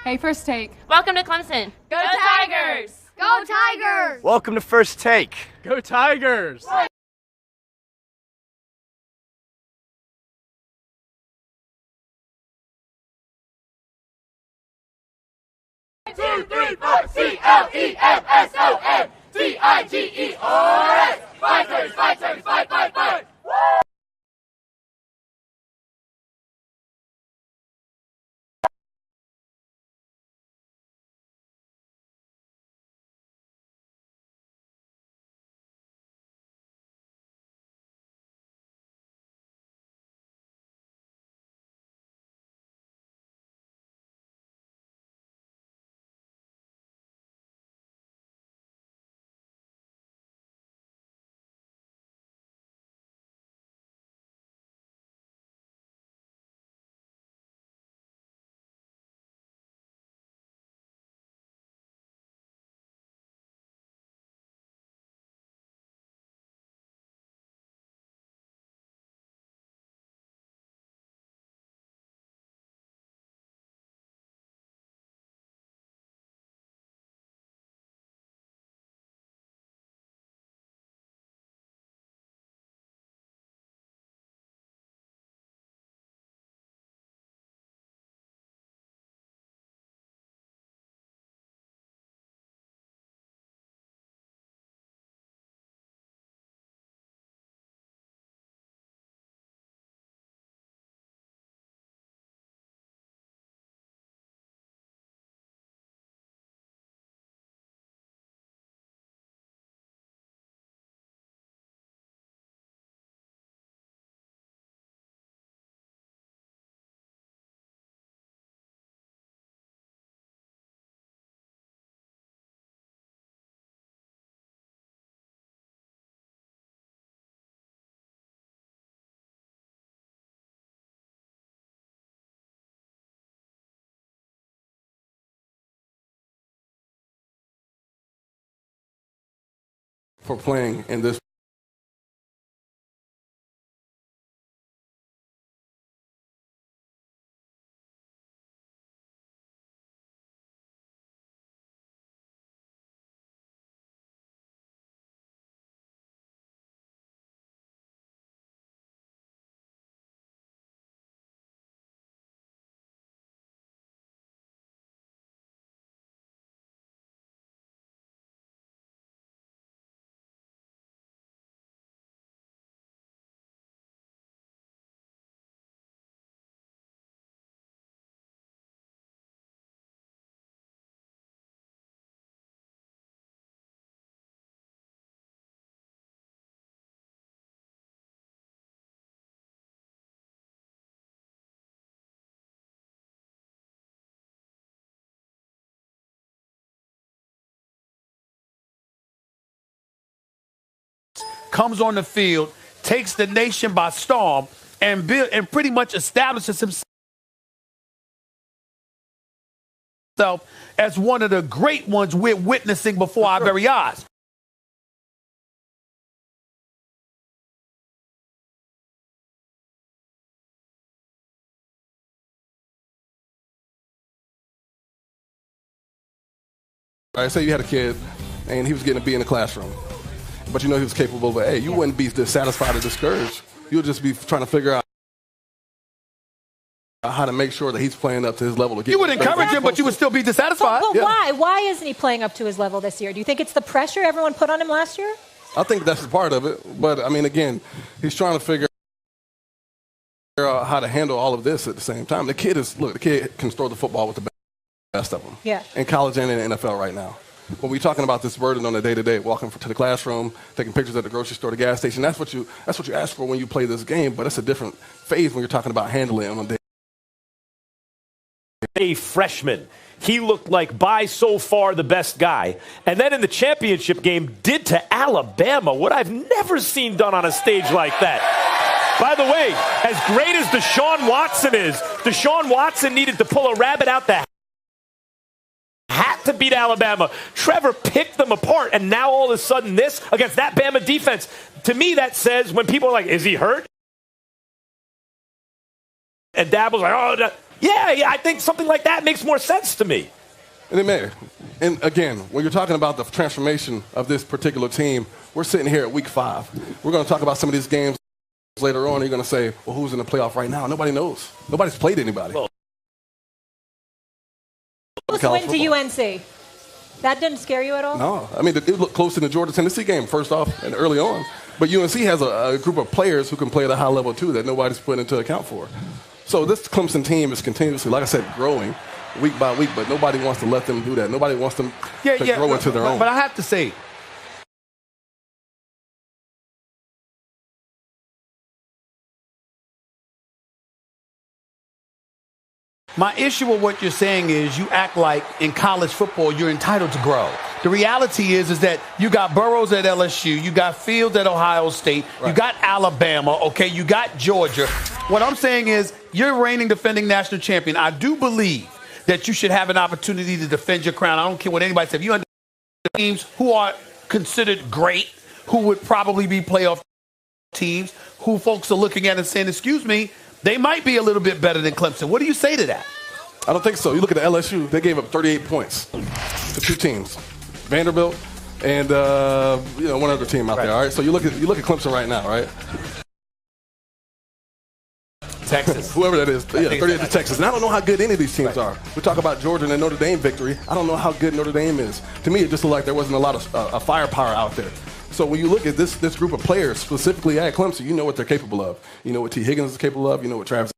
Hey, First Take. Welcome to Clemson. Go Tigers! Go Tigers! Welcome to First Take. Go Tigers! 2, 3, 4, CLEMSON TIGERS! Fighters, fighters, fight, fight, fight! For playing in this. Comes on the field, takes the nation by storm, and pretty much establishes himself as one of the great ones we're witnessing before our very eyes. All right, say you had a kid and he was getting a B in the classroom, but you know he was capable of an A. You wouldn't be dissatisfied or discouraged. You'll just be trying to figure out how to make sure that he's playing up to his level. You would encourage him, but you would still be dissatisfied. But why? Why isn't he playing up to his level this year? Do you think it's the pressure everyone put on him last year? I think that's part of it. But, I mean, again, he's trying to figure out how to handle all of this at the same time. The kid can throw the football with the best of them. Yeah. In college and in the NFL right now. When we're talking about this burden on the day-to-day, walking to the classroom, taking pictures at the grocery store, the gas station, that's what you ask for when you play this game, but it's a different phase when you're talking about handling it on the day. A freshman. He looked like by so far the best guy. And then in the championship game, did to Alabama what I've never seen done on a stage like that. By the way, as great as Deshaun Watson is, Deshaun Watson needed to pull a rabbit out the hat to beat Alabama. Trevor picked them apart, and now all of a sudden this against that Bama defense. To me, that says when people are like, is he hurt? And Dabble's like, oh, Yeah, I think something like that makes more sense to me. And it may. And again, when you're talking about the transformation of this particular team, we're sitting here at week 5. We're going to talk about some of these games later on. You're going to say, well, who's in the playoff right now? Nobody knows. Nobody's played anybody. Went to UNC. That didn't scare you at all? No. I mean, it looked close in the Georgia-Tennessee game, first off, and early on. But UNC has a group of players who can play at a high level, too, that nobody's put into account for. So this Clemson team is continuously, like I said, growing week by week, but nobody wants to let them do that. Nobody wants them to grow into their own. But I have to say, my issue with what you're saying is you act like in college football you're entitled to grow. The reality is that you got Burrows at LSU, you got Fields at Ohio State, you got Alabama, okay, you got Georgia. What I'm saying is you're reigning defending national champion. I do believe that you should have an opportunity to defend your crown. I don't care what anybody says. If you understand teams who are considered great, who would probably be playoff teams, who folks are looking at and saying, excuse me, they might be a little bit better than Clemson. What do you say to that? I don't think so. You look at the LSU, they gave up 38 points to 2 teams, Vanderbilt and one other team out there. All right, so you look at Clemson right now, right? Texas. Whoever that is, 38 to Texas. And I don't know how good any of these teams are. We talk about Georgia and the Notre Dame victory. I don't know how good Notre Dame is. To me, it just looked like there wasn't a lot of firepower out there. So when you look at this group of players, specifically at Clemson, you know what they're capable of. You know what T. Higgins is capable of. You know what Travis